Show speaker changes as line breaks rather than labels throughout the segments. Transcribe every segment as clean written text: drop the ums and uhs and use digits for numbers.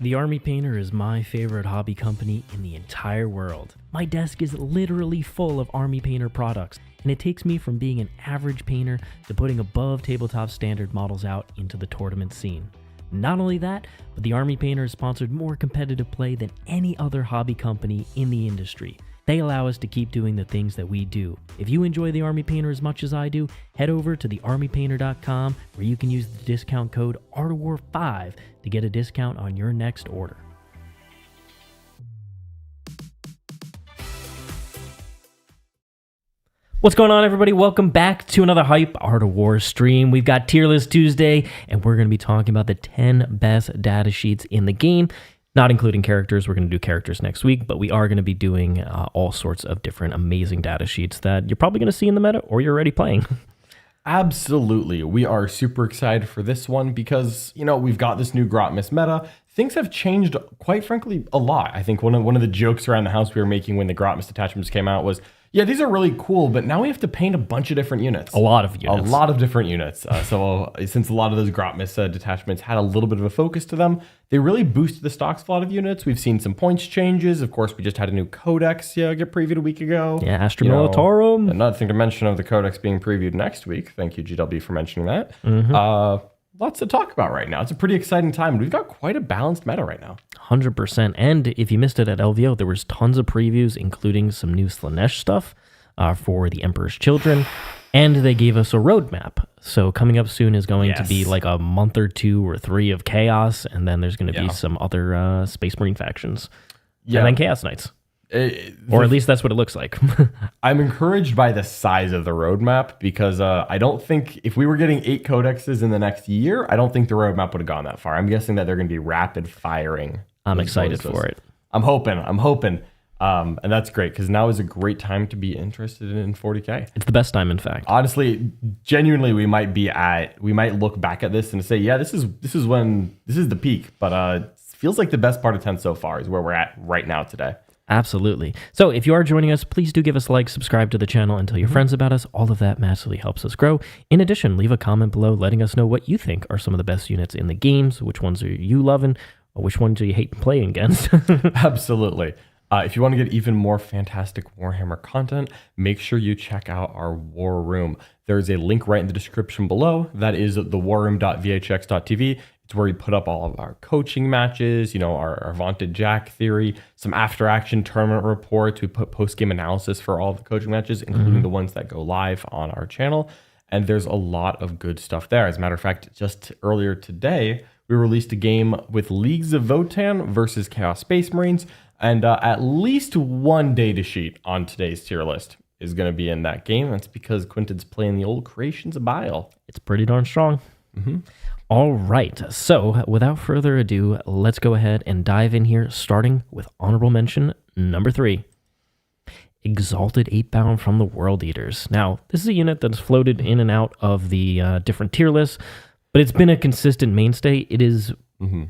The Army Painter is my favorite hobby company in the entire world. My desk is literally full of Army Painter products, and it takes me from being an average painter to putting above tabletop standard models out into the tournament scene. Not only that, but the Army Painter has sponsored more competitive play than any other hobby company in the industry. They allow us to keep doing the things that we do. If you enjoy the Army Painter as much as I do, head over to thearmypainter.com where you can use the discount code ARTOFWAR5 to get a discount on your next order. What's going on, everybody? Welcome back to another Hype Art of War stream. We've got Tier List Tuesday, and we're going to be talking about the 10 best data sheets in the game. Not including characters. We're going to do characters next week, but we are going to be doing all sorts of different amazing data sheets that you're probably going to see in the meta or you're already playing.
Absolutely. We are super excited for this one because, you know, we've got this new Grotmas meta. Things have changed, quite frankly, a lot. I think one of the jokes around the house we were making when the Grotmas detachments came out was, yeah, these are really cool, but now we have to paint a bunch of different units.
A lot of units.
A lot of different units. So since a lot of those Grotmas detachments had a little bit of a focus to them, they really boosted the stocks of a lot of units. We've seen some points changes. Of course, we just had a new Codex get previewed a week ago.
Yeah, Astra Militarum.
Another thing to mention of the Codex being previewed next week. Thank you, GW, for mentioning that. Lots to talk about right now. It's a pretty exciting time. We've got quite a balanced meta right now.
100%. And if you missed it at LVO, there was tons of previews, including some new Slanesh stuff for the Emperor's Children. And they gave us a roadmap. So coming up soon is going to be like a month or 2 or 3 of Chaos. And then there's going to be some other Space Marine factions. Yeah. And then Chaos Knights. Or at least that's what it looks like.
I'm encouraged by the size of the roadmap because I don't think if we were getting 8 codexes in the next year, I don't think the roadmap would have gone that far. I'm guessing that they're going to be rapid firing.
I'm excited for it.
I'm hoping. And that's great because now is a great time to be interested in 40k.
It's the best time, in fact.
Honestly, genuinely, we might look back at this and say, yeah, this is the peak. But it feels like the best part of 10 so far is where we're at right now today.
Absolutely. So if you are joining us, please do give us a like, subscribe to the channel, and tell your friends about us. All of that massively helps us grow. In addition, leave a comment below letting us know what you think are some of the best units in the games, which ones are you loving, or which ones are you hating playing against.
Absolutely. If you want to get even more fantastic Warhammer content, make sure you check out our War Room. There's a link right in the description below. That is thewarroom.vhx.tv. It's where we put up all of our coaching matches, you know, our Vaunted Jack theory, some after-action tournament reports. We put post-game analysis for all of the coaching matches, including the ones that go live on our channel. And there's a lot of good stuff there. As a matter of fact, just earlier today, we released a game with Leagues of Votann versus Chaos Space Marines. And at least one data sheet on today's tier list is going to be in that game. That's because Quinton's playing the old Creations of Bile.
It's pretty darn strong. All right, so without further ado, let's go ahead and dive in here, starting with honorable mention number 3. Exalted 8-Bound from the World Eaters. Now, this is a unit that's floated in and out of the different tier lists, but it's been a consistent mainstay. It is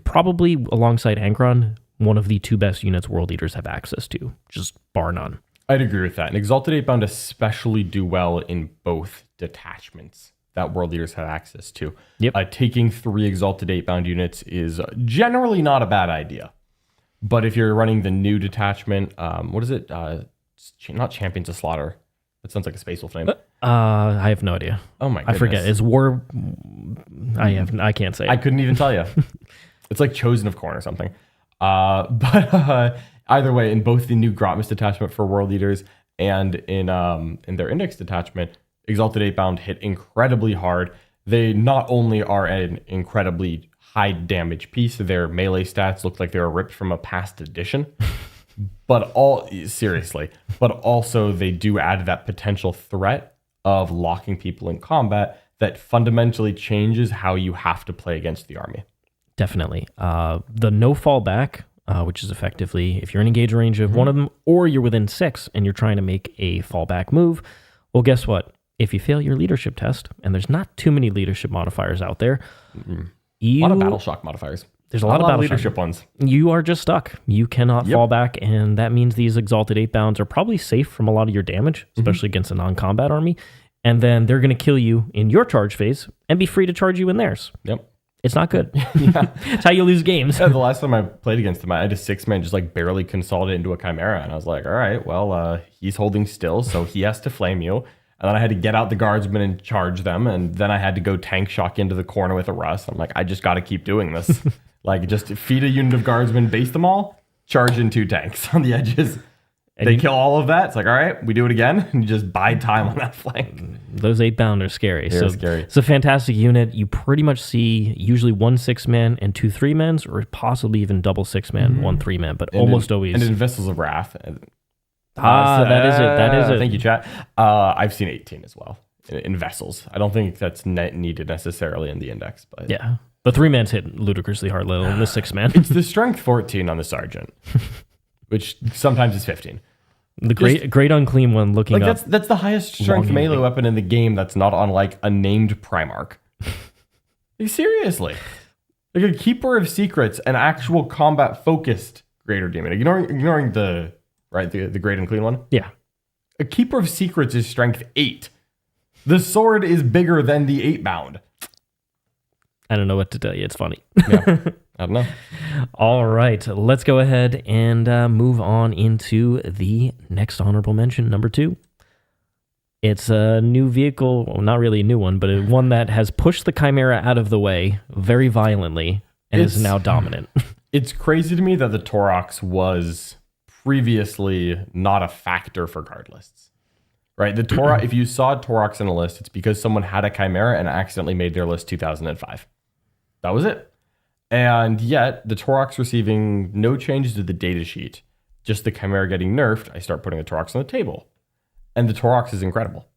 probably, alongside Ankron, one of the 2 best units World Eaters have access to, just bar none.
I'd agree with that. And Exalted 8-Bound especially do well in both detachments that World Eaters have access to.
Yep.
Taking 3 Exalted 8-Bound units is generally not a bad idea. But if you're running the new detachment, what is it? Not Champions of Slaughter. That sounds like a Space Wolf name.
I have no idea.
Oh my goodness.
I forget. Is War... I can't say.
I couldn't even tell you. It's like Chosen of Corn or something. But either way, in both the new Grotmas detachment for World Eaters and in their Index detachment, Exalted 8-Bound hit incredibly hard. They not only are an incredibly high damage piece, their melee stats look like they were ripped from a past edition. but also they do add that potential threat of locking people in combat that fundamentally changes how you have to play against the army.
Definitely. The no fallback, which is effectively if you're in engage range of one of them or you're within 6 and you're trying to make a fallback move, well, guess what? If you fail your leadership test, and there's not too many leadership modifiers out there,
a lot of battle shock modifiers.
There's a lot of battle
leadership ones.
You are just stuck. You cannot fall back, and that means these Exalted 8-Bounds are probably safe from a lot of your damage, especially against a non-combat army. And then they're going to kill you in your charge phase and be free to charge you in theirs.
Yep.
It's not good.
Yeah.
It's how you lose games.
Yeah, the last time I played against him, I had a 6-man just like barely consolidate into a Chimera. And I was like, all right, well, he's holding still, so he has to flame you. And then I had to get out the guardsmen and charge them. And then I had to go tank shock into the corner with a Rust. I'm like, I just got to keep doing this. Like, just feed a unit of guardsmen, base them all, charge in 2 tanks on the edges. And they kill all of that. It's like, all right, we do it again. And you just bide time on that flank.
Those 8-bound are scary.
They're scary.
It's a fantastic unit. You pretty much see usually 1 6-man and 2 3-mans, or possibly even double 6-man, 1 3-man, but almost always.
And in Vessels of Wrath.
That is it. That is it.
Thank you, chat. I've seen 18 as well in Vessels. I don't think that's needed necessarily in the index. But
yeah. The 3-man's hit ludicrously hard level, and the 6-man.
It's the strength 14 on the Sergeant, which sometimes is 15.
The great unclean one looking
like
up.
That's the highest strength melee weapon in the game that's not on like a named Primarch. Like, seriously. Like a Keeper of Secrets, an actual combat focused Greater Demon. Ignoring the great unclean one.
Yeah.
A Keeper of Secrets is strength 8. The sword is bigger than the 8-bound.
I don't know what to tell you. It's funny.
Yeah. I don't know.
All right, let's go ahead and move on into the next honorable mention, number 2. It's a new vehicle, well, not really a new one, but one that has pushed the Chimera out of the way very violently and is now dominant.
It's crazy to me that the Torox was previously not a factor for card lists. Right? The Torox, if you saw Torox in a list, it's because someone had a Chimera and accidentally made their list 2005. That was it. And yet, the Torox receiving no changes to the datasheet, just the Chimera getting nerfed, I start putting the Torox on the table. And the Torox is incredible.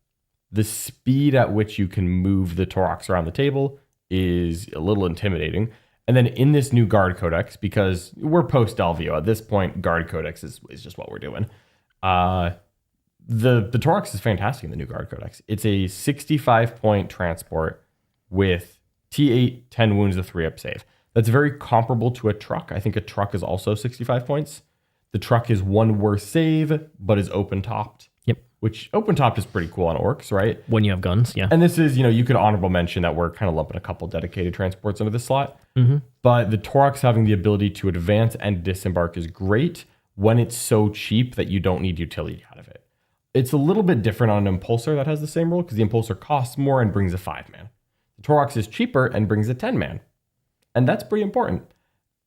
The speed at which you can move the Torox around the table is a little intimidating. And then in this new Guard Codex, because we're post-Delvio, at this point, Guard Codex is just what we're doing. The Torox is fantastic in the new Guard Codex. It's a 65-point transport with T8, 10 wounds, a 3-up save. That's very comparable to a truck. I think a truck is also 65 points. The truck is 1 worse save, but is open-topped.
Yep.
Which open-topped is pretty cool on orcs, right?
When you have guns, yeah.
And this is, you could honorable mention that we're kind of lumping a couple dedicated transports into this slot.
Mm-hmm.
But the Torox having the ability to advance and disembark is great when it's so cheap that you don't need utility out of it. It's a little bit different on an Impulsor that has the same rule because the Impulsor costs more and brings a 5-man. The Torox is cheaper and brings a 10-man. And that's pretty important.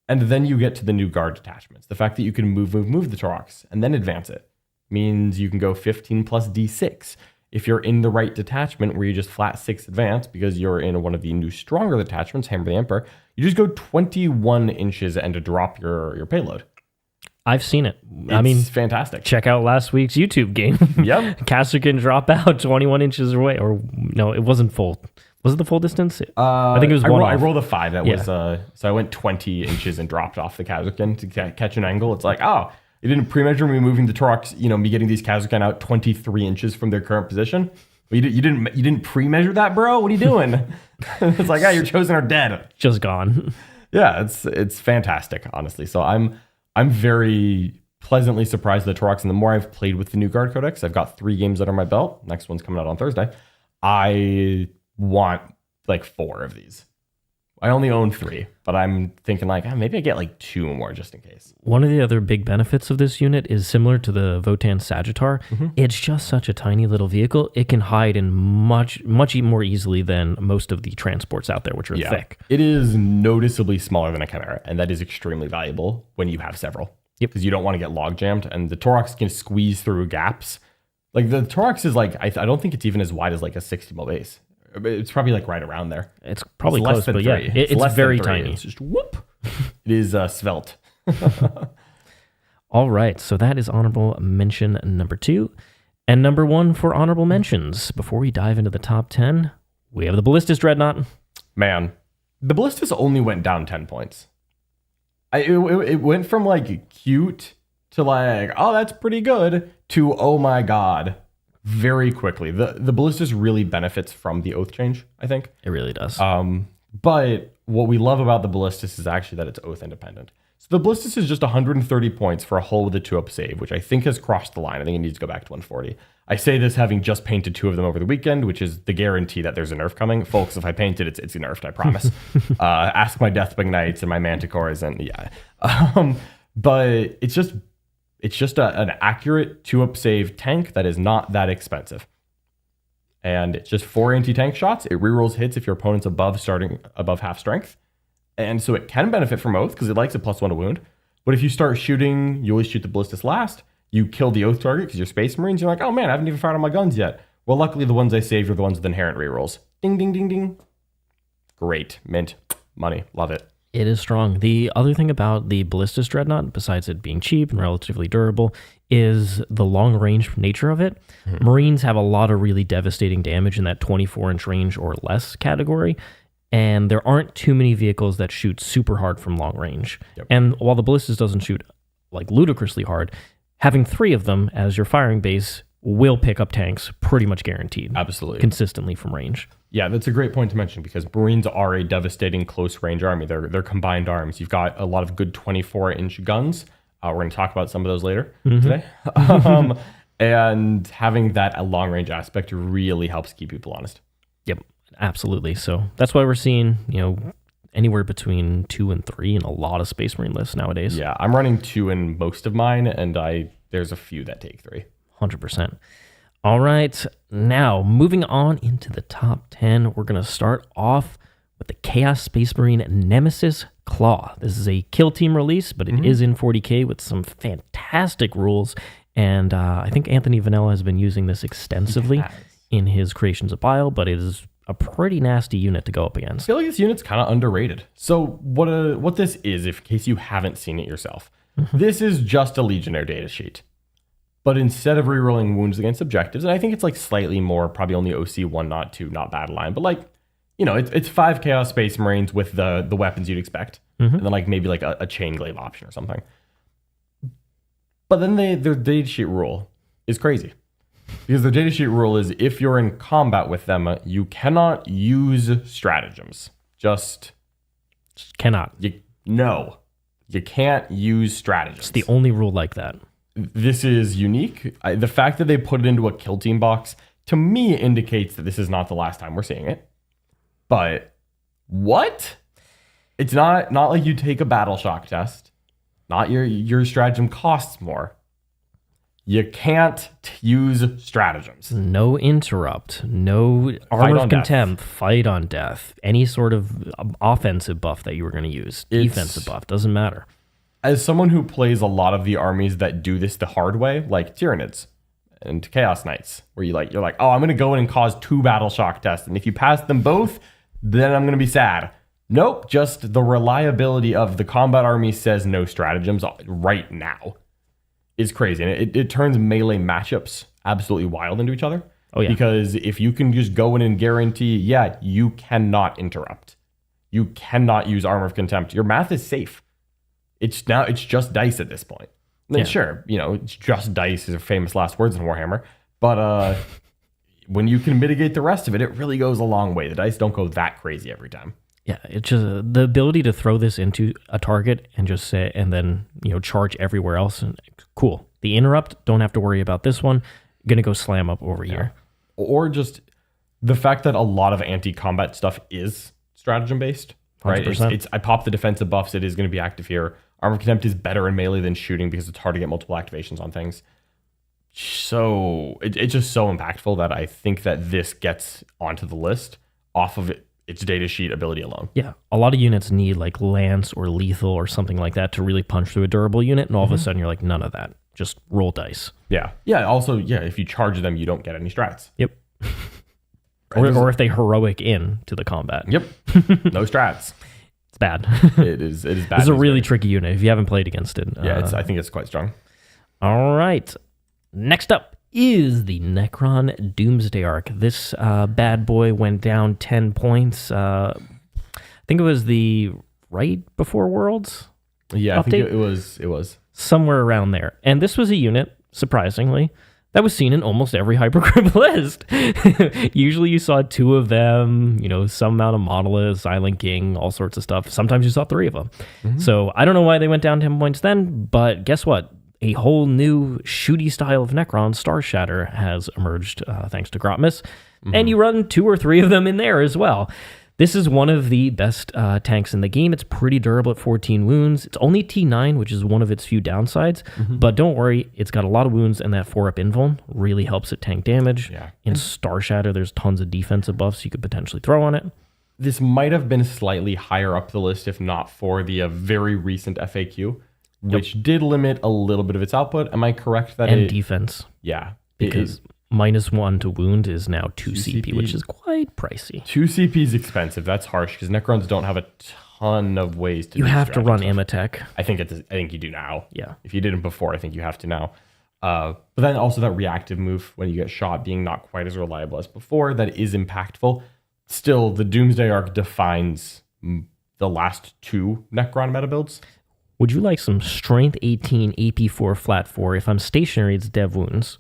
And then you get to the new guard detachments. The fact that you can move the Torox and then advance it means you can go 15 plus D6. If you're in the right detachment where you just flat 6 advance because you're in one of the new stronger detachments, Hammer the Emperor, you just go 21 inches and to drop your payload.
I've seen it.
It's fantastic.
Check out last week's YouTube game.
Yep.
Caster can drop out 21 inches away. Or no, it wasn't full. Was it the full distance? I think it was
I rolled a 5. That was so I went 20 inches and dropped off the Kazakhstan to catch an angle. It's like, oh, you didn't pre-measure me moving the Torox, me getting these Kazakhstan out 23 inches from their current position. You didn't pre-measure that, bro? What are you doing? It's like, your chosen are dead.
Just gone.
Yeah, it's fantastic, honestly. So I'm very pleasantly surprised at the Torox, and the more I've played with the new Guard Codex, I've got 3 games under my belt. Next one's coming out on Thursday. I want like 4 of these. I only own 3, but I'm thinking like maybe I get like 2 more just in case.
One of the other big benefits of this unit is similar to the Votan Sagittar. Mm-hmm. It's just such a tiny little vehicle. It can hide in much more easily than most of the transports out there, which are thick.
It is noticeably smaller than a Chimera, and that is extremely valuable when you have several.
Yep.
Because you don't want to get log jammed, and the Torox can squeeze through gaps. Like the Torox is like, I don't think it's even as wide as like a 60 mil base. It's probably like right around there.
It's probably close, but yeah, it's very tiny.
It's just whoop. It is svelte.
All right, so that is honorable mention number 2. And number 1 for honorable mentions. Before we dive into the top 10, we have the Ballistus Dreadnought.
Man, the Ballistus only went down 10 points. It went from like cute to like, oh, that's pretty good, to oh my god, very quickly. The Ballistus really benefits from the Oath change, I think.
It really does.
But what we love about the Ballistus is actually that it's Oath independent. So the Ballistus is just 130 points for a hull with a 2-up save, which I think has crossed the line. I think it needs to go back to 140. I say this having just painted 2 of them over the weekend, which is the guarantee that there's a nerf coming. Folks, if I paint it, it's nerfed, I promise. Ask my Deathwing Knights and my Manticores, and yeah. But it's just an accurate 2-up save tank that is not that expensive. And it's just 4 anti-tank shots. It rerolls hits if your opponent's above half strength. And so it can benefit from Oath because it likes a +1 to wound. But if you start shooting, you always shoot the ballistas last. You kill the Oath target because you're Space Marines. You're like, oh man, I haven't even fired on my guns yet. Well, luckily the ones I saved are the ones with inherent rerolls. Ding, ding, ding, ding. Great. Mint. Money. Love it.
It is strong. The other thing about the Ballistas Dreadnought, besides it being cheap and relatively durable, is the long-range nature of it. Mm-hmm. Marines have a lot of really devastating damage in that 24-inch range or less category, and there aren't too many vehicles that shoot super hard from long range. Yep. And while the Ballistas doesn't shoot like ludicrously hard, having 3 of them as your firing base will pick up tanks pretty much guaranteed.
Absolutely.
Consistently from range.
Yeah, that's a great point to mention because Marines are a devastating close range army. They're combined arms. You've got a lot of good 24-inch guns. We're going to talk about some of those later today. And having that long range aspect really helps keep people honest.
Yep, absolutely. So that's why we're seeing, anywhere between 2 and 3 in a lot of Space Marine lists nowadays.
Yeah, I'm running 2 in most of mine, and there's a few that take 3.
100%. All right, now moving on into the top 10, we're going to start off with the Chaos Space Marine Nemesis Claw. This is a kill team release, but it is in 40k with some fantastic rules, and I think Anthony Vanella has been using this extensively in his Creations of Bile, but it is a pretty nasty unit to go up against.
I feel like this unit's kind of underrated. So what this is, if in case you haven't seen it yourself, this is just a Legionnaire data sheet. But instead of rerolling wounds against objectives, and I think it's like slightly more, probably only OC 1, not 2, not battle line, but like, it's 5 Chaos Space Marines with the weapons you'd expect. And then like maybe like a chain glaive option or something. But then their data sheet rule is crazy. Because the data sheet rule is if you're in combat with them, you cannot use stratagems. Just
cannot.
You can't use stratagems.
It's the only rule like that.
This is unique. The fact that they put it into a kill team box, to me, indicates that this is not the last time we're seeing it. But what? It's not like you take a battle shock test. Not your stratagem costs more. You can't use stratagems.
No interrupt. No armor of contempt. Fight on death. Any sort of offensive buff that you were going to use. Defensive buff. Doesn't matter.
As someone who plays a lot of the armies that do this the hard way, like Tyranids and Chaos Knights, where you're like, oh, I'm going to go in and cause 2 battle shock tests, and if you pass them both, then I'm going to be sad. Nope, just the reliability of the combat army says no stratagems right now is crazy. And it turns melee matchups absolutely wild into each other.
Oh, yeah.
Because if you can just go in and guarantee, you cannot interrupt. You cannot use Armor of Contempt. Your math is safe. It's just dice at this point. And then sure, it's just dice is famous last words in Warhammer. But when you can mitigate the rest of it, it really goes a long way. The dice don't go that crazy every time.
Yeah, it's just the ability to throw this into a target and just say, and then charge everywhere else. And cool. The interrupt, don't have to worry about this one. Gonna go slam up over here. Or
just the fact that a lot of anti-combat stuff is stratagem based. Right? It's I pop the defensive buffs. It is going to be active here. Armor of Contempt is better in melee than shooting because it's hard to get multiple activations on things. So it's just so impactful that I think that this gets onto the list off of its data sheet ability alone.
Yeah, a lot of units need like Lance or Lethal or something like that to really punch through a durable unit, and all of a sudden you're like, none of that. Just roll dice.
Yeah. Also, if you charge them, you don't get any strats.
Yep. Or if they heroic in to the combat.
Yep. No strats.
It's bad.
It is bad.
It's a really tricky unit if you haven't played against it.
Yeah, I think it's quite strong. All
right. Next up is the Necron Doomsday Arc. This bad boy went down 10 points. I think it was the right before Worlds
update? I think it was.
Somewhere around there. And this was a unit, surprisingly, that was seen in almost every Hypercrypt list. Usually you saw 2 of them, some amount of Monolith, Silent King, all sorts of stuff. Sometimes you saw 3 of them. So I don't know why they went down 10 points then, but guess what? a whole new shooty style of Necron, Star Shatter, has emerged thanks to Grotmus. And you run 2 or 3 of them in there as well. This is one of the best tanks in the game. It's pretty durable at 14 wounds. It's only T9, which is one of its few downsides. But don't worry, it's got a lot of wounds, and that 4-up invuln really helps it tank damage.
Yeah.
In Star Shatter, there's tons of defensive buffs you could potentially throw on it.
This might have been slightly higher up the list if not for the very recent FAQ, which did limit a little bit of its output. Am I correct that
And defense.
Yeah.
Because -1 to wound is now 2 CP, which is quite pricey.
2 CP is expensive. That's harsh because Necrons don't have a ton of ways to.
You have to run Amatech.
I think you do now.
Yeah.
If you didn't before, I think you have to now. But then also that reactive move when you get shot being not quite as reliable as before, that is impactful. Still, the Doomsday Arc defines the last 2 Necron meta builds.
Would you like some Strength 18, AP4, Flat 4? If I'm stationary, it's Dev Wounds.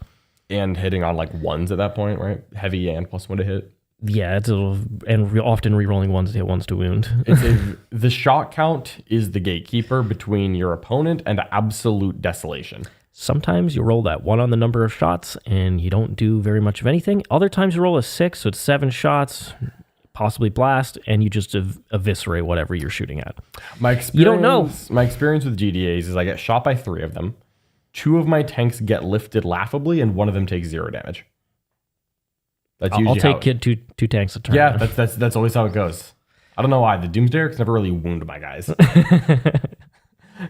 And hitting on like 1s at that point, right? Heavy and +1 to hit.
Yeah, often rerolling 1s to hit, 1s to wound.
The shot count is the gatekeeper between your opponent and absolute desolation.
Sometimes you roll that 1 on the number of shots and you don't do very much of anything. Other times you roll a 6, so it's 7 shots, possibly blast, and you just eviscerate whatever you're shooting at. You don't know.
My experience with GDAs is I get shot by 3 of them. 2 of my tanks get lifted laughably, and 1 of them takes 0 damage. That's usually
I'll take two tanks a turn.
Yeah, that's always how it goes. I don't know why. The Doomsday Arcs never really wound my guys.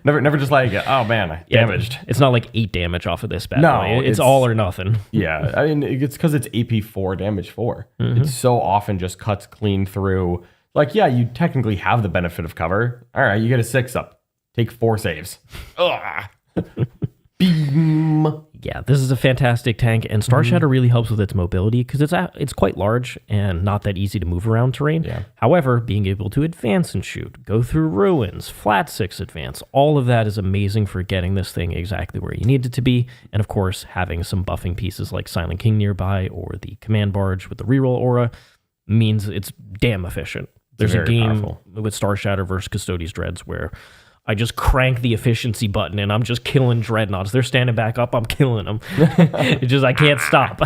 never just like, oh man, damaged.
It's not like 8 damage off of this bad
No,
boy. It's all or nothing.
Yeah, I mean, it's because it's AP4 damage 4. It so often just cuts clean through. Like, yeah, you technically have the benefit of cover. All right, you get a 6-up. Take 4 saves. Ugh. Beam.
Yeah, this is a fantastic tank, and Star Shatter really helps with its mobility because it's quite large and not that easy to move around terrain.
Yeah.
However, being able to advance and shoot, go through ruins, flat 6 advance, all of that is amazing for getting this thing exactly where you need it to be. And of course, having some buffing pieces like Silent King nearby or the Command Barge with the reroll aura means it's damn efficient. There's a game with Star Shatter versus Custodes Dreads where I just crank the efficiency button and I'm just killing dreadnoughts. They're standing back up. I'm killing them. It's just, I can't stop.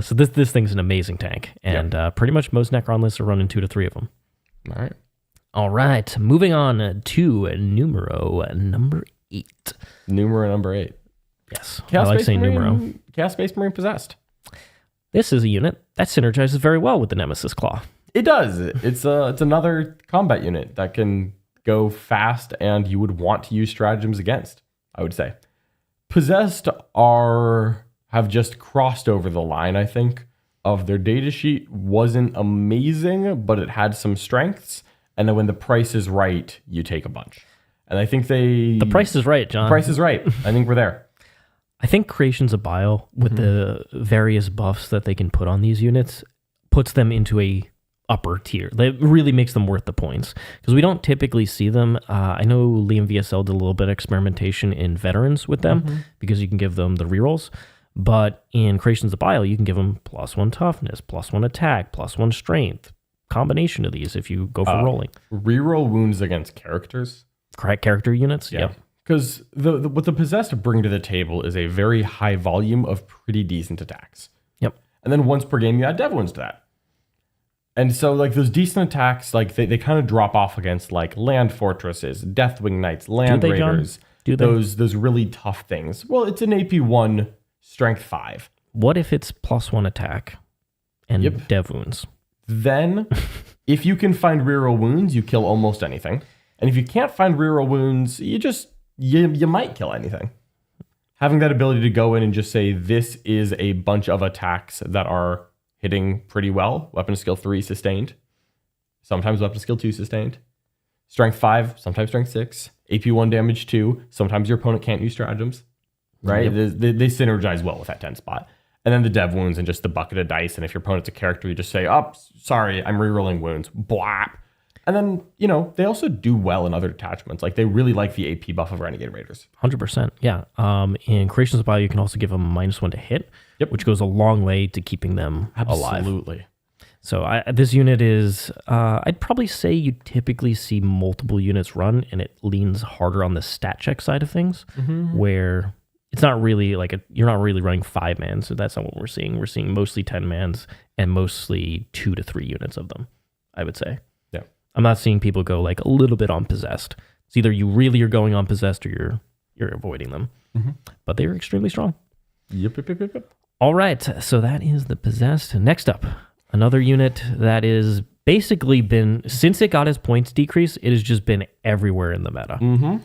So this thing's an amazing tank. And pretty much most Necron lists are running 2 to 3 of them. All right. Moving on to numero number 8.
Numero number 8.
Yes. I like saying numero.
Chaos Space Marine Possessed.
This is a unit that synergizes very well with the Nemesis Claw.
It does. It's another combat unit that can go fast and you would want to use stratagems against, I would say. Possessed have just crossed over the line, I think, of their datasheet wasn't amazing, but it had some strengths. And then when the price is right, you take a bunch. And I think the
price is right, John.
The price is right. I think we're there.
I think Creations of Bile, with the various buffs that they can put on these units, puts them into a upper tier. That really makes them worth the points because we don't typically see them. I know Liam VSL did a little bit of experimentation in veterans with them because you can give them the rerolls. But in Creations of Bile, you can give them +1 toughness, +1 attack, +1 strength. Combination of these if you go for rolling.
Reroll wounds against characters.
Correct character units.
Yeah. Because what the Possessed bring to the table is a very high volume of pretty decent attacks.
Yep.
And then once per game, you add Dev Wounds to that. And so, like, those decent attacks, like, they kind of drop off against, like, Land Fortresses, Deathwing Knights, Land Raiders.
Do they?
Those really tough things. Well, it's an AP1, Strength 5.
What if it's +1 attack and Dev Wounds?
Then, if you can find reroll wounds, you kill almost anything. And if you can't find reroll wounds, you might kill anything. Having that ability to go in and just say, this is a bunch of attacks that are hitting pretty well. Weapon skill 3 sustained. Sometimes weapon skill 2 sustained. Strength 5, sometimes strength 6. AP1 damage 2. Sometimes your opponent can't use stratagems. Right? Yep. They synergize well with that 10 spot. And then the Dev Wounds and just the bucket of dice. And if your opponent's a character, you just say, oh, sorry, I'm rerolling wounds. Blah. And then, they also do well in other attachments. Like, they really like the AP buff of Renegade Raiders. 100%.
Yeah. In Creations of Bile, you can also give them -1 to hit, which goes a long way to keeping them alive.
Absolutely.
So this unit is, I'd probably say you typically see multiple units run, and it leans harder on the stat check side of things, where it's not really you're not really running 5-man, so that's not what we're seeing. We're seeing mostly 10-mans and mostly 2 to 3 units of them, I would say.
Yeah.
I'm not seeing people go like a little bit on possessed. It's either you really are going on possessed or you're avoiding them. But they were extremely strong.
Yep.
All right, so that is the possessed. Next up, another unit that is basically been, since it got its points decrease, it has just been everywhere in the meta.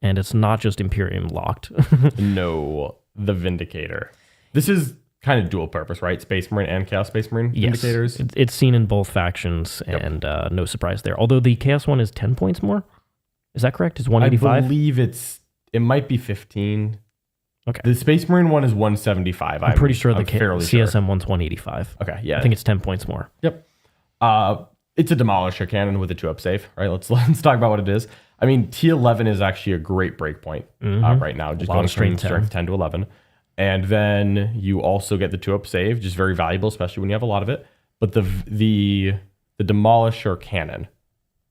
And it's not just Imperium locked.
No, the Vindicator. This is kind of dual purpose, right? Space Marine and Chaos Space Marine Vindicators.
It's seen in both factions, and no surprise there. Although the Chaos one is 10 points more. Is that correct? It's 185?
I believe it might be 15.
Okay.
The Space Marine one is 175.
I'm pretty sure the
fairly
CSM one's 185.
Okay, yeah.
I think it's 10 points more.
Yep. It's a Demolisher cannon with a 2-up save, right? Let's talk about what it is. I mean, T11 is actually a great breakpoint right now, just going from strength 10 to 11. And then you also get the 2-up save, just very valuable, especially when you have a lot of it. But the Demolisher cannon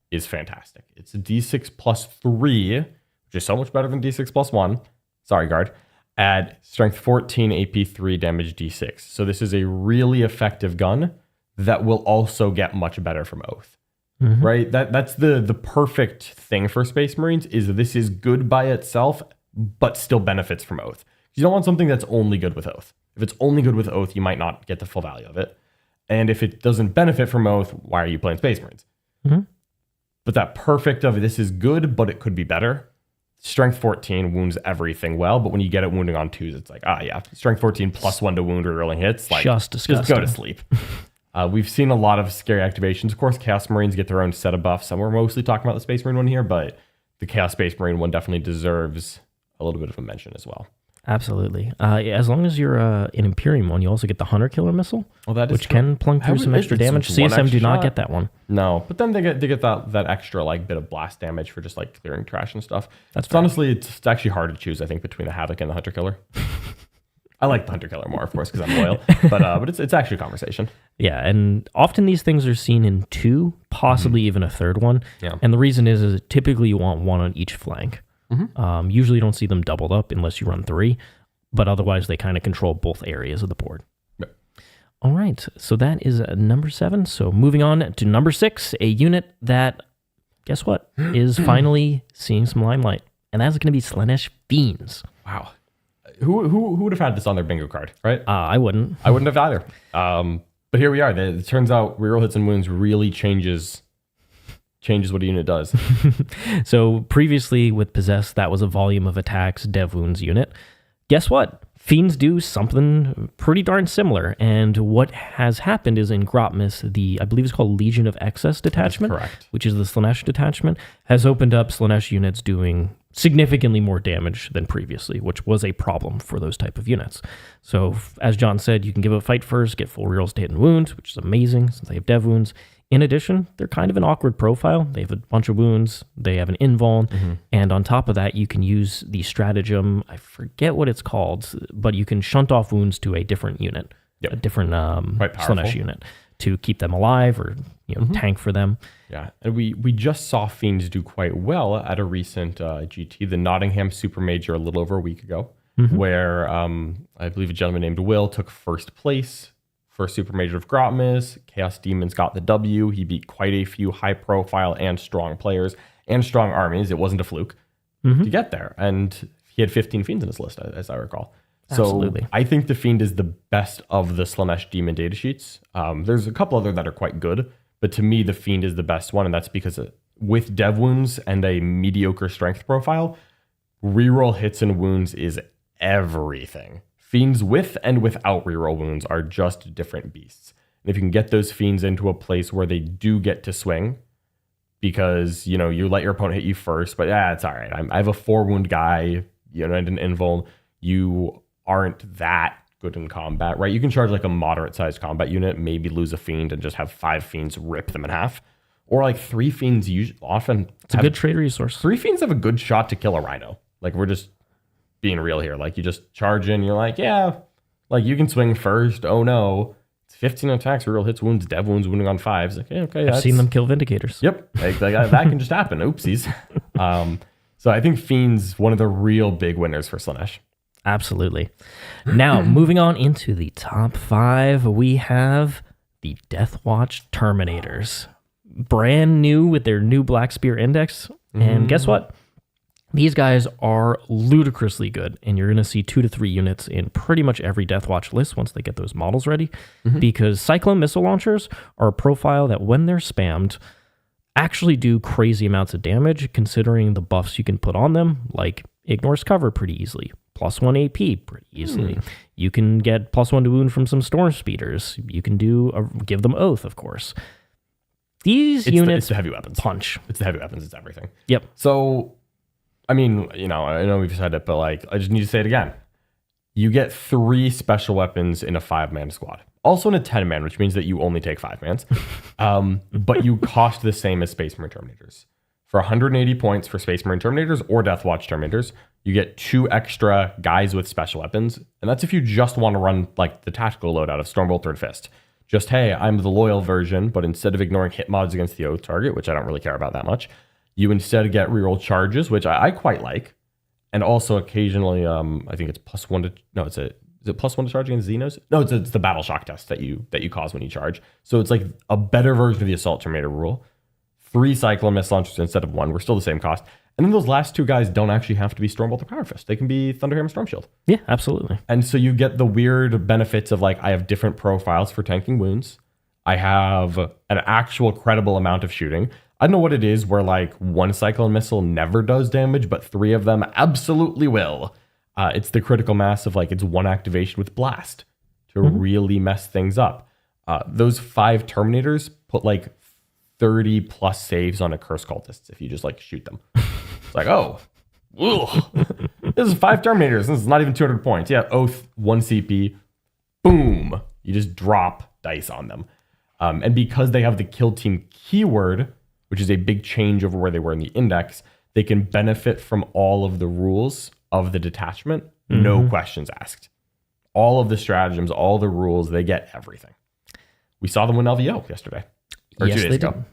is fantastic. It's a D6 plus 3, which is so much better than D6 plus 1. Sorry, guard. At strength 14, AP 3, damage D6. So this is a really effective gun that will also get much better from Oath. Right? That's the perfect thing for Space Marines, is this is good by itself, but still benefits from Oath. You don't want something that's only good with Oath. If it's only good with Oath, you might not get the full value of it. And if it doesn't benefit from Oath, why are you playing Space Marines? But that perfect of this is good, but it could be better. Strength 14 wounds everything well, but when you get it wounding on 2s, it's like, strength 14 plus 1 to wound or rolling hits. Like,
just disgusting.
Just go to sleep. We've seen a lot of scary activations. Of course, Chaos Marines get their own set of buffs. And we're mostly talking about the Space Marine one here, but the Chaos Space Marine one definitely deserves a little bit of a mention as well.
Absolutely. As long as you're an Imperium one, you also get the Hunter Killer Missile, which can plunk through some extra damage. CSM do not get that one.
No, but then they get that extra bit of blast damage for just clearing trash and stuff.
Honestly,
it's actually hard to choose, I think, between the Havoc and the Hunter Killer. I like the Hunter Killer more, of course, because I'm loyal. But it's actually a conversation.
Yeah, and often these things are seen in 2, possibly even a third one.
Yeah.
And the reason is typically you want 1 on each flank. Usually you don't see them doubled up unless you run 3, but otherwise they kind of control both areas of the board.
Yep.
All right, so that is number 7. So moving on to number 6, a unit that, guess what, is finally seeing some limelight, and that's going to be Slaanesh Fiends.
Wow. Who would have had this on their bingo card, right?
I wouldn't.
I wouldn't have either. But here we are. It turns out reroll hits and wounds really changes what a unit does.
So previously with Possess, that was a volume of attacks, dev wounds unit. Guess what? Fiends do something pretty darn similar. And what has happened is in Grotmus, I believe it's called Legion of Excess detachment, which is the Slaanesh detachment, has opened up Slaanesh units doing significantly more damage than previously, which was a problem for those type of units. So as John said, you can give a fight first, get full rerolls to hit and wound, which is amazing since they have dev wounds. In addition, they're kind of an awkward profile. They have a bunch of wounds. They have an invuln. And on top of that, you can use the stratagem. I forget what it's called, but you can shunt off wounds to a different unit, a different Slaanesh unit to keep them alive or tank for them.
Yeah, and we just saw Fiends do quite well at a recent GT, the Nottingham Super Major, a little over a week ago, where I believe a gentleman named Will took first place for Super Major of Grotmus. Chaos Demons got the W. He beat quite a few high-profile and strong players and strong armies. It wasn't a fluke to get there. And he had 15 Fiends in his list, as I recall.
Absolutely.
So I think the Fiend is the best of the Slaanesh Demon datasheets. There's a couple other that are quite good, but to me, the Fiend is the best one, and that's because with dev wounds and a mediocre strength profile, reroll hits and wounds is everything. Fiends with and without reroll wounds are just different beasts. And if you can get those Fiends into a place where they do get to swing, because, you let your opponent hit you first, but it's all right. I have a 4-wound guy, and an invuln. You aren't that good in combat, right? You can charge a moderate-sized combat unit, maybe lose a Fiend and just have 5 Fiends rip them in half. Or 3 Fiends often...
It's a good trade resource.
3 Fiends have a good shot to kill a Rhino. We're just being real here. You just charge in, you're you can swing first. Oh no. It's 15 attacks, reroll hits, wounds, dev wounds, wounding on 5s. Like, okay,
I've seen them kill Vindicators.
Yep, like that can just happen. Oopsies. So I think Fiend's one of the real big winners for Slaanesh.
Absolutely. Now, moving on into the top 5, we have the Deathwatch Terminators. Brand new with their new Black Spear Index. And guess what? These guys are ludicrously good, and you're going to see 2 to 3 units in pretty much every Deathwatch list once they get those models ready, because Cyclone missile launchers are a profile that, when they're spammed, actually do crazy amounts of damage, considering the buffs you can put on them, like ignores cover pretty easily, +1 AP pretty easily. You can get +1 to wound from some storm speeders. You can give them oath, of course. These units
it's the heavy weapons.
punch.
It's the heavy weapons. It's everything.
Yep.
So, I mean, I know we've said it, but like, I just need to say it again. You get 3 special weapons in a 5-man squad. Also in a 10-man, which means that you only take 5-mans. But you cost the same as Space Marine Terminators. For 180 points for Space Marine Terminators or Deathwatch Terminators, you get 2 extra guys with special weapons. And that's if you just want to run like the tactical loadout of Stormbolt Third Fist. Just, hey, I'm the loyal version, but instead of ignoring hit mods against the oath target, which I don't really care about that much, you instead get reroll charges, which I quite like. And also occasionally, I think it's +1 to, no, is it +1 to charge against Xenos? No, it's the battle shock test that you cause when you charge. So it's like a better version of the Assault Terminator rule. 3 Cyclone missile launchers instead of 1. We're still the same cost. And then those last 2 guys don't actually have to be Stormbolt or Power Fist. They can be Thunderhammer Storm Shield.
Yeah, absolutely.
And so you get the weird benefits of like, I have different profiles for tanking wounds. I have an actual credible amount of shooting. I don't know what it is where like 1 Cyclone missile never does damage, but 3 of them absolutely will. It's the critical mass of like, it's 1 activation with Blast to really mess things up. Those 5 Terminators put like 30 plus saves on a Curse Cultists if you just like shoot them. It's like, oh, this is 5 Terminators. This is not even 200 points. Yeah, Oath, 1 CP, boom. You just drop dice on them. And because they have the kill team keyword, which is a big change over where they were in the index, they can benefit from all of the rules of the detachment, no questions asked. All of the stratagems, all the rules, they get everything. We saw them win LVO yesterday. Or
yes,
2 days ago.
did.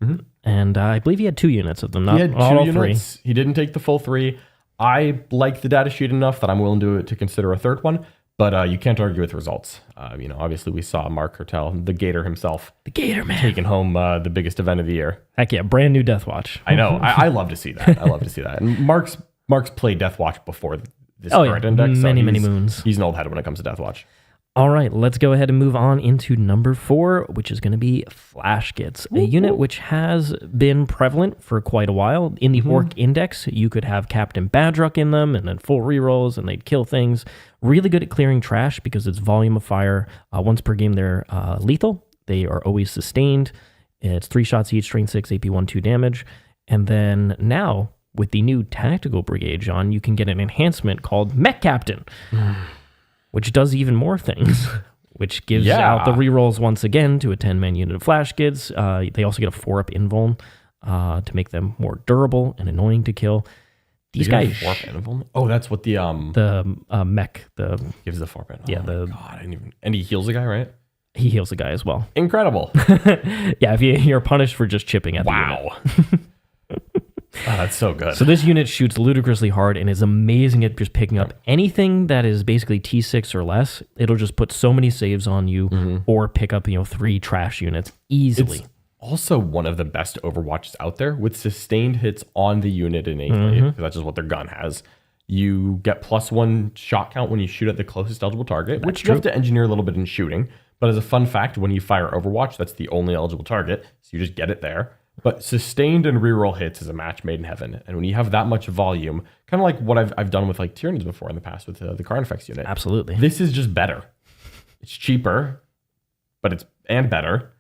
Yep. And I believe he had 2 units of them, not
He had 2
all
units.
3.
He didn't take the full 3. I like the data sheet enough that I'm willing to consider a 3rd one, but you can't argue with results. Obviously we saw Mark Hertel, the Gator himself,
The Gator Man.
taking home the biggest event of the year.
Heck yeah, brand new Deathwatch.
I know. I love to see that. I love to see that. And Mark's played Deathwatch before this current index. So
many moons.
He's an old head when it comes to Deathwatch.
All right, let's go ahead and move on into number 4, which is going to be Flash Kits, a unit which has been prevalent for quite a while. In the Orc Index, you could have Captain Badrock in them and then full rerolls, and they'd kill things. Really good at clearing trash because it's volume of fire. Once per game, they're lethal. They are always sustained. It's 3 shots each, strength 6, AP 1, 2 damage. And then now, with the new Tactical Brigade, John, you can get an enhancement called Mech Captain. Which does even more things, which gives out the rerolls once again to a 10-man unit of Flash Kids. They also get a 4-up invuln to make them more durable and annoying to kill. These guys...
4-up invuln? Oh, that's what the
mech...
gives the 4-up invuln.
Yeah,
God, I didn't even... And he heals a guy, right?
He heals a guy as well.
Incredible.
Yeah, if you're punished for just chipping at the unit.
Oh, that's so good.
So this unit shoots ludicrously hard and is amazing at just picking up anything that is basically T6 or less. It'll just put so many saves on you or pick up 3 trash units easily.
It's also one of the best Overwatches out there with sustained hits on the unit innately, because that's just what their gun has. You get +1 shot count when you shoot at the closest eligible target, which you have to engineer a little bit in shooting. But as a fun fact, when you fire Overwatch, that's the only eligible target, so you just get it there. But sustained and reroll hits is a match made in heaven. And when you have that much volume, kind of like what I've done with like Tyranids before in the past with the Carnifex unit.
Absolutely.
This is just better. It's cheaper, but it's better.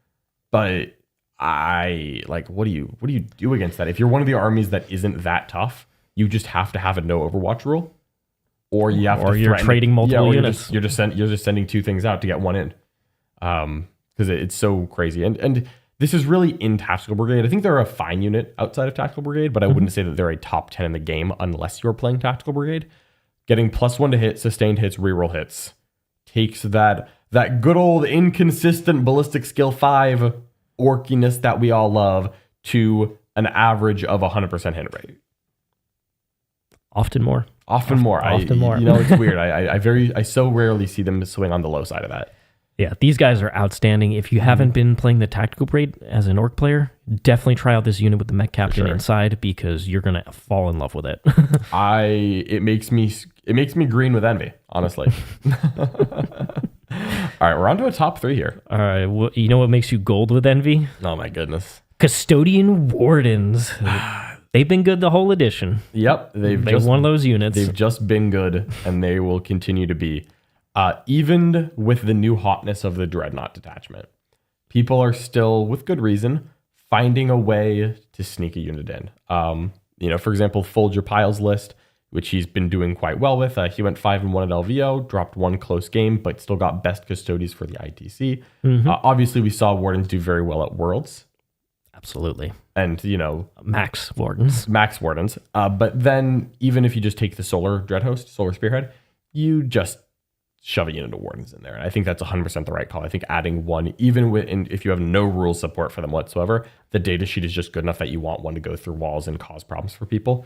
But what do you do against that? If you're one of the armies that isn't that tough, you just have to have a no Overwatch rule, or you have
you're trading multiple units.
You're just sending 2 things out to get 1 in, because it's so crazy. And this is really in Tactical Brigade. I think they're a fine unit outside of Tactical Brigade, but I wouldn't say that they're a top 10 in the game unless you're playing Tactical Brigade. Getting +1 to hit, sustained hits, reroll hits takes that that good old inconsistent ballistic skill 5 orkiness that we all love to an average of 100% hit rate.
Often more.
Often more. You know, it's weird. I so rarely see them swing on the low side of that.
Yeah, these guys are outstanding. If you haven't been playing the tactical braid as an orc player, definitely try out this unit with the mech captain inside because you're gonna fall in love with it.
It makes me green with envy, honestly. All right, we're on to a top 3 here.
All right, well, you know what makes you gold with envy?
Oh my goodness.
Custodian Wardens. They've been good the whole edition.
Yep, they've
just one of those units.
They've just been good, and they will continue to be. Even with the new hotness of the Dreadnought detachment, people are still, with good reason, finding a way to sneak a unit in. For example, Folger Pile's list, which he's been doing quite well with. He went 5-1 at LVO, dropped 1 close game, but still got best custodies for the ITC. Obviously, we saw Wardens do very well at Worlds.
Absolutely.
And,
Max Wardens.
But then, even if you just take the Solar Dreadhost, Solar Spearhead, you just shove a unit of Wardens in there. And I think that's 100% the right call. I think adding one, even if you have no rule support for them whatsoever, the data sheet is just good enough that you want one to go through walls and cause problems for people.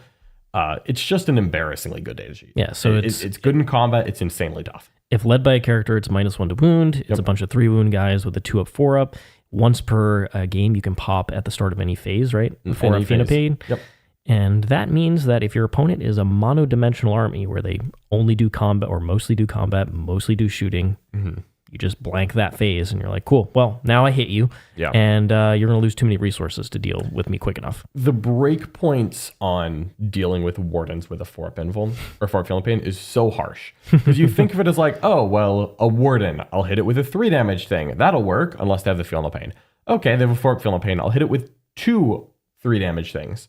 It's just an embarrassingly good data sheet.
Yeah, so
it's good in combat. It's insanely tough.
If led by a character, it's -1 to wound. It's a bunch of 3 wound guys with a 2-up, 4-up. Once per game, you can pop at the start of any phase, right? Before a Phoenopane.
Yep.
And that means that if your opponent is a monodimensional army where they only do combat or mostly do combat, mostly do shooting, you just blank that phase and you're like, cool, well, now I hit you.
Yeah.
And you're going to lose too many resources to deal with me quick enough.
The break points on dealing with Wardens with a 4-up invuln or 4-up Phoenopane is so harsh. Because you think of it as like, oh, well, a Warden, I'll hit it with a 3 damage thing. That'll work unless they have the Phoenopane. Okay, they have a 4-up Phoenopane. I'll hit it with 2 3 damage things.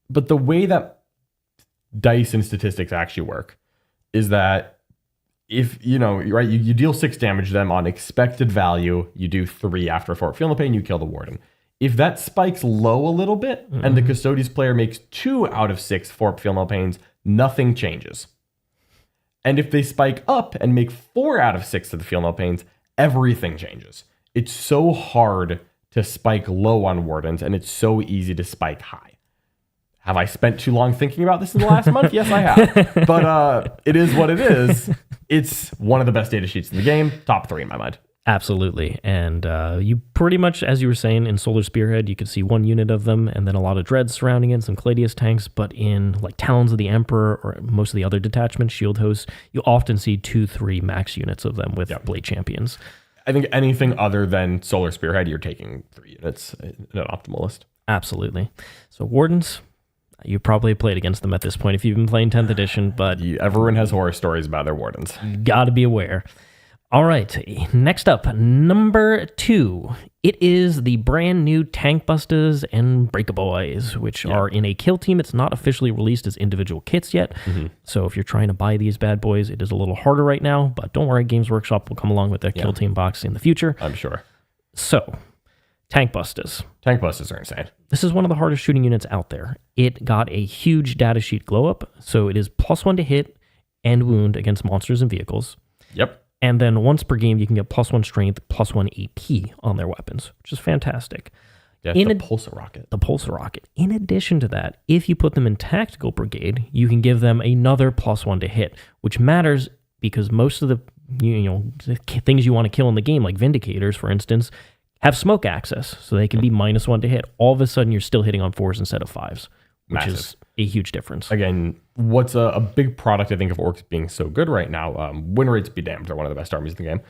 But the way that dice and statistics actually work is that if, you deal 6 damage to them on expected value, you do 3 after a 4-up Phoenopane, you kill the Warden. If that spikes low a little bit and the Custodes player makes 2 out of 6 4-up Phoenopanes, nothing changes. And if they spike up and make 4 out of 6 of the Phoenopanes, everything changes. It's so hard to spike low on Wardens, and it's so easy to spike high. Have I spent too long thinking about this in the last month? Yes, I have. But it is what it is. It's one of the best data sheets in the game. Top 3 in my mind.
Absolutely. And you pretty much, as you were saying, in Solar Spearhead, you could see 1 unit of them and then a lot of dreads surrounding it, some Caladius tanks. But in like Talons of the Emperor or most of the other detachments, shield hosts, you often see 2-3 max units of them with Blade Champions.
I think anything other than Solar Spearhead, you're taking 3 units in an optimal list.
Absolutely. So Wardens, you probably played against them at this point if you've been playing 10th edition, but
everyone has horror stories about their Wardens.
You got to be aware. All right, next up, number 2. It is the brand new Tank Busters and Breakaboys, which are in a kill team. It's not officially released as individual kits yet. So if you're trying to buy these bad boys, it is a little harder right now, but don't worry, Games Workshop will come along with their kill team box in the future.
I'm sure.
So, Tank Busters.
Tank Busters are insane.
This is one of the hardest shooting units out there. It got a huge data sheet glow up, so it is +1 to hit and wound against monsters and vehicles.
Yep.
And then once per game, you can get +1 strength, +1 AP on their weapons, which is fantastic.
Yeah, the Pulsar Rocket.
The Pulsar Rocket. In addition to that, if you put them in Tactical Brigade, you can give them another +1 to hit, which matters because most of the things you want to kill in the game, like Vindicators, for instance, have smoke access, so they can be -1 to hit. All of a sudden, you're still hitting on 4s instead of 5s, which is a huge difference.
Again, what's a big product, I think, of Orcs being so good right now, win rates be damned, they're one of the best armies in the game,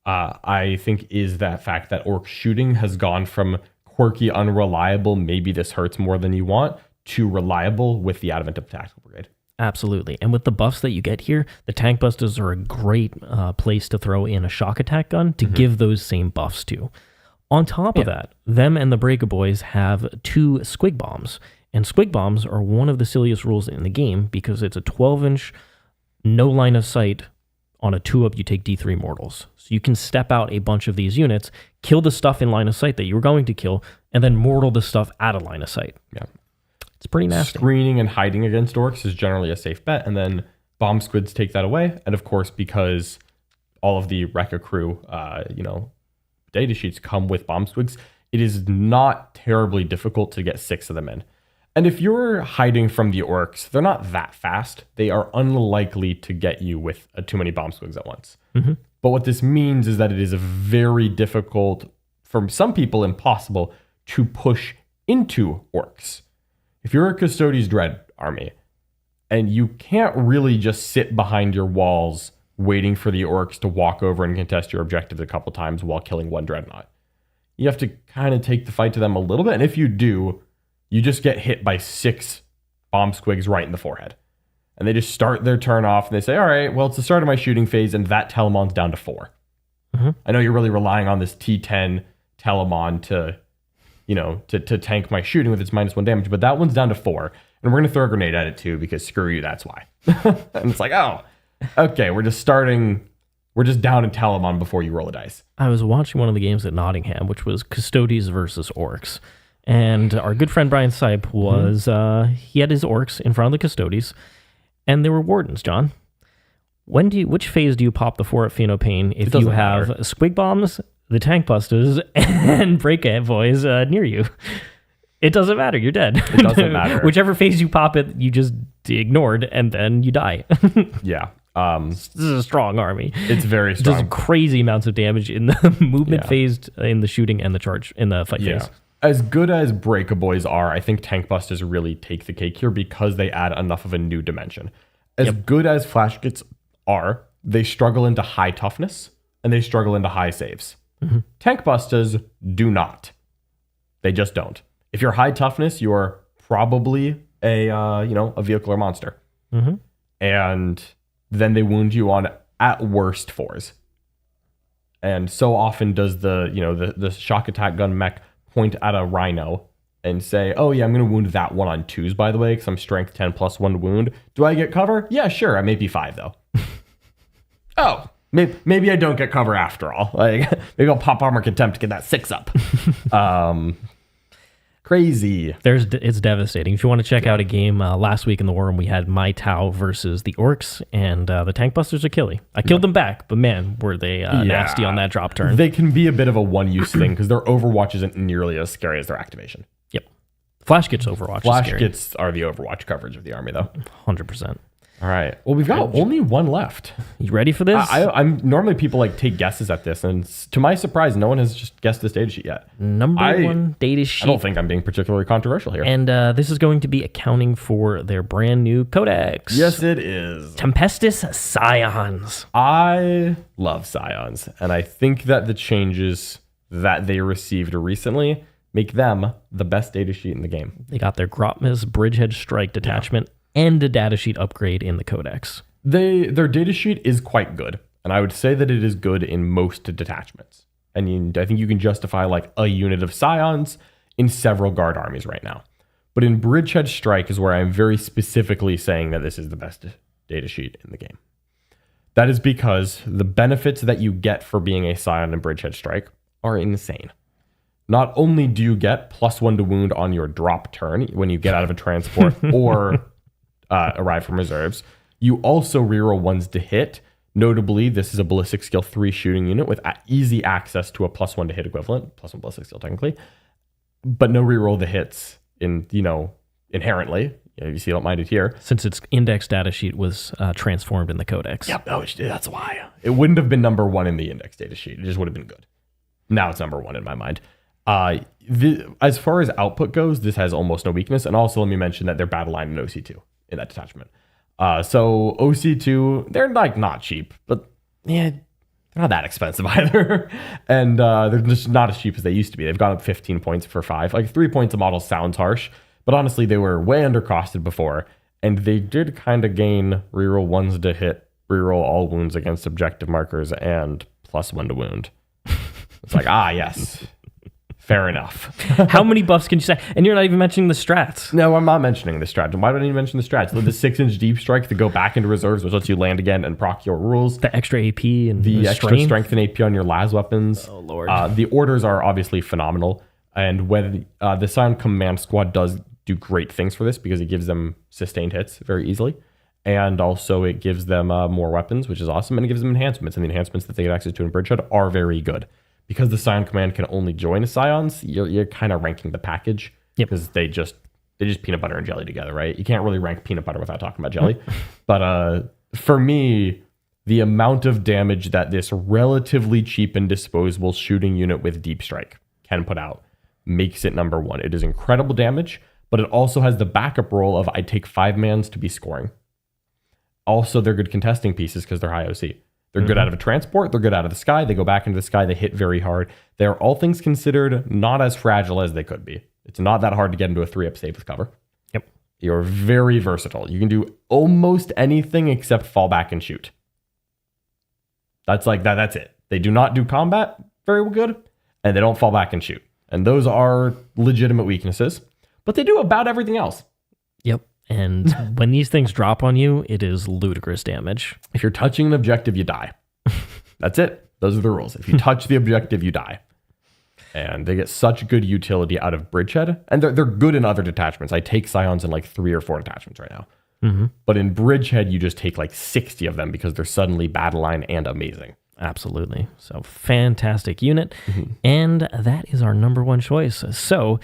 I think is that fact that Orc shooting has gone from quirky, unreliable, maybe this hurts more than you want, to reliable with the advent of Tactical Brigade.
Absolutely. And with the buffs that you get here, the Tank Busters are a great place to throw in a shock attack gun to give those same buffs to. On top of that, them and the Breakaboys have 2 Squig Bombs. And Squig Bombs are one of the silliest rules in the game because it's a 12-inch, no line of sight. On a 2-up, you take D3 mortals. So you can step out a bunch of these units, kill the stuff in line of sight that you were going to kill, and then mortal the stuff out of line of sight.
Yeah.
It's pretty nasty.
Screening and hiding against Orcs is generally a safe bet, and then Bomb Squids take that away. And of course, because all of the Rekka crew, data sheets come with bomb squigs. It is not terribly difficult to get 6 of them in. And if you're hiding from the orcs, they're not that fast. They are unlikely to get you with too many bomb squigs at once. Mm-hmm. But what this means is that it is a very difficult, for some people impossible, to push into orcs. If you're a Custodes Dread army, and you can't really just sit behind your walls waiting for the orcs to walk over and contest your objectives a couple times while killing one dreadnought. You have to kind of take the fight to them a little bit. And if you do, you just get hit by 6 bomb squigs right in the forehead. And they just start their turn off and they say, all right, well, it's the start of my shooting phase and that Telemon's down to 4. Mm-hmm. I know you're really relying on this T10 Telemon to tank my shooting with its -1 damage, but that one's down to 4. And we're going to throw a grenade at it too, because screw you, that's why. And it's like, oh, okay, we're just down in Telemon before you roll a dice.
I was watching one of the games at Nottingham, which was Custodes versus Orcs. And our good friend Brian Sipe was, he had his Orcs in front of the Custodes, and they were Wardens, John. Which phase do you pop the 4 at Phenopain if you have Squig Bombs, the Tank Busters, and Break Boys near you? It doesn't matter. You're dead.
It doesn't matter.
Whichever phase you pop it, you just ignored, and then you die.
Yeah.
This is a strong army.
It's very strong.
It does crazy amounts of damage in the movement phase, in the shooting, and the charge, in the fight phase.
As good as Breakaboys are, I think Tank Busters really take the cake here because they add enough of a new dimension. As good as Flash Kits are, they struggle into high toughness, and they struggle into high saves. Mm-hmm. Tank Busters do not. They just don't. If you're high toughness, you're probably a vehicle or monster. Mm-hmm. And then they wound you on at worst 4s. And so often does the shock attack gun mech point at a rhino and say, oh yeah, I'm going to wound that one on 2s, by the way, because I'm strength 10 plus 1 wound. Do I get cover? Yeah, sure. I may be 5 though. Oh, maybe I don't get cover after all. Like, maybe I'll pop armor contempt to get that 6 up. Crazy.
It's devastating. If you want to check out a game, last week in the War Room, we had My Tau versus the Orcs and the Tank Busters Achille. I killed them back, but man, were they nasty on that drop turn.
They can be a bit of a one-use thing because their Overwatch isn't nearly as scary as their activation.
Yep. Flash Kits Overwatch
Flash Kits are the Overwatch coverage of the army, though.
100%.
All right. Well, we've got only one left.
You ready for this?
I'm normally people take guesses at this, and to my surprise, no one has just guessed this data sheet yet.
Number 1 data sheet.
I don't think I'm being particularly controversial here.
And this is going to be accounting for their brand new codex.
Yes, it is.
Tempestus Scions.
I love Scions, and I think that the changes that they received recently make them the best data sheet in the game.
They got their Grotma's Bridgehead Strike detachment. Yeah. And a datasheet upgrade in the codex.
Their datasheet is quite good, and I would say that it is good in most detachments. I think you can justify like a unit of Scions in several guard armies right now. But in Bridgehead Strike is where I'm very specifically saying that this is the best datasheet in the game. That is because the benefits that you get for being a Scion in Bridgehead Strike are insane. Not only do you get +1 to wound on your drop turn when you get out of a transport or arrive from reserves, you also reroll 1s to hit. Notably, this is a ballistic skill 3 shooting unit with easy access to a +1 to hit equivalent, +1 ballistic skill technically, but no reroll the hits inherently. You see, I don't mind it here.
Since its index data sheet was transformed in the codex.
Yep, that's why. It wouldn't have been number 1 in the index data sheet. It just would have been good. Now it's number 1 in my mind. As far as output goes, this has almost no weakness. And also let me mention that they're battle line in OC2 in that detachment. So OC2, they're like not cheap, but yeah, they're not that expensive either. And they're just not as cheap as they used to be. They've gone up 15 points for 5. Like 3 points a model sounds harsh, but honestly, they were way undercosted before. And they did kind of gain reroll 1s to hit, reroll all wounds against objective markers, and +1 to wound. It's like, yes. Fair enough.
How many buffs can you say? And you're not even mentioning the strats.
No, I'm not mentioning the strats. Why don't I even mention the strats? The 6-inch deep strike to go back into reserves, which lets you land again and proc your rules.
The extra AP and
the extra strength and AP on your las weapons.
Oh, Lord.
The orders are obviously phenomenal. And when the Scion Command Squad does do great things for this because it gives them sustained hits very easily. And also it gives them more weapons, which is awesome. And it gives them enhancements. And the enhancements that they get access to in Bridgehead are very good. Because the Scion Command can only join Scions, you're kind of ranking the package. Because they just peanut butter and jelly together, right? You can't really rank peanut butter without talking about jelly. But for me, the amount of damage that this relatively cheap and disposable shooting unit with Deep Strike can put out makes it number one. It is incredible damage, but it also has the backup role of I take 5 mans to be scoring. Also, they're good contesting pieces because they're high OC. They're good out of a transport. They're good out of the sky. They go back into the sky. They hit very hard. They're, all things considered, not as fragile as they could be. It's not that hard to get into a 3-up save with cover.
Yep.
You're very versatile. You can do almost anything except fall back and shoot. That's like that. That's it. They do not do combat very good, and they don't fall back and shoot. And those are legitimate weaknesses, but they do about everything else.
Yep. And when these things drop on you, it is ludicrous damage.
If you're touching an objective, you die. That's it. Those are the rules. If you touch the objective, you die. And they get such good utility out of Bridgehead. And they're good in other detachments. I take Scions in like 3 or 4 detachments right now. But in Bridgehead, you just take like 60 of them because they're suddenly battle line and amazing.
Absolutely. So fantastic unit. And that is our number one choice. So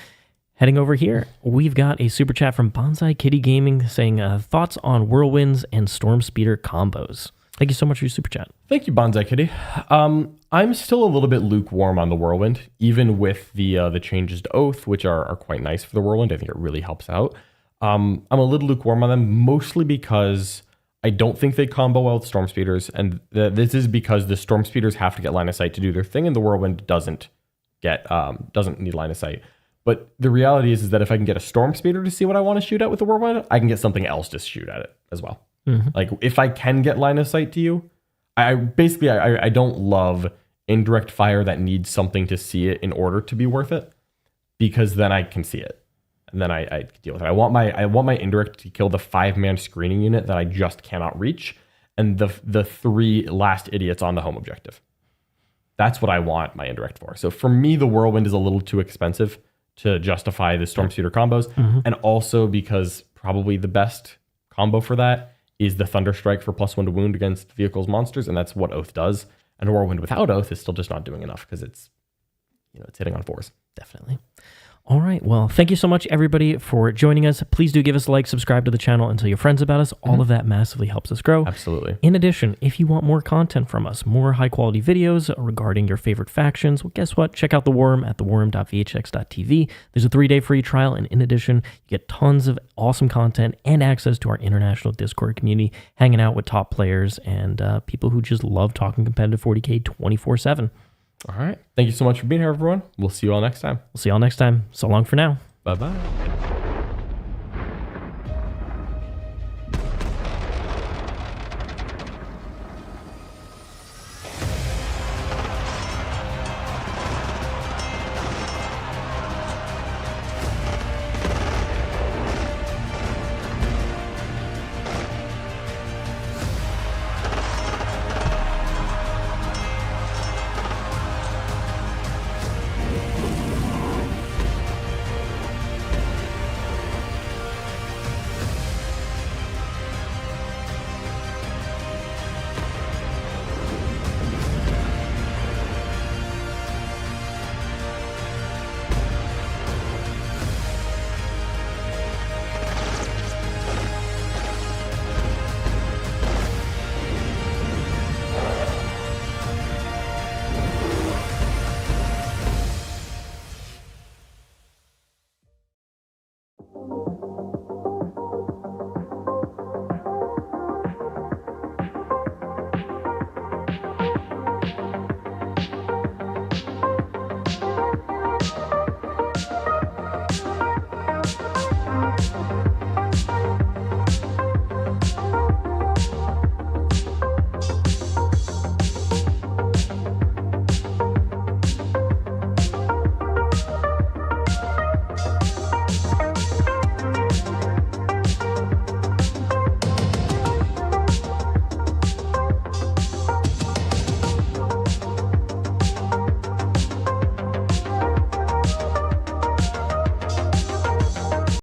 heading over here, we've got a super chat from Bonsai Kitty Gaming saying thoughts on Whirlwinds and Storm Speeder combos. Thank you so much for your super chat.
Thank you, Bonsai Kitty. I'm still a little bit lukewarm on the Whirlwind, even with the changes to Oath, which are quite nice for the Whirlwind. I think it really helps out. I'm a little lukewarm on them, mostly because I don't think they combo well with Storm Speeders, and this is because the Storm Speeders have to get line of sight to do their thing, and the Whirlwind doesn't need line of sight. But the reality is that if I can get a Storm Speeder to see what I want to shoot at with the Whirlwind, I can get something else to shoot at it as well. Like if I can get line of sight to you, I don't love indirect fire that needs something to see it in order to be worth it, because then I can see it. And then I deal with it. I want my indirect to kill the 5-man screening unit that I just cannot reach, and the 3 last idiots on the home objective. That's what I want my indirect for. So for me, the Whirlwind is a little too expensive to justify the Storm Speeder combos, and also because probably the best combo for that is the Thunderstrike for +1 to wound against vehicles monsters, and that's what Oath does. And a Whirlwind without Oath is still just not doing enough because it's hitting on 4s.
Definitely. All right. Well, thank you so much, everybody, for joining us. Please do give us a like, subscribe to the channel, and tell your friends about us. All of that massively helps us grow.
Absolutely.
In addition, if you want more content from us, more high-quality videos regarding your favorite factions, well, guess what? Check out The Worm at theworm.vhx.tv. There's a 3-day free trial, and in addition, you get tons of awesome content and access to our international Discord community, hanging out with top players and people who just love talking competitive 40k 24/7.
All right. Thank you so much for being here, everyone. We'll see you all next time.
We'll see y'all next time. So long for now.
Bye-bye.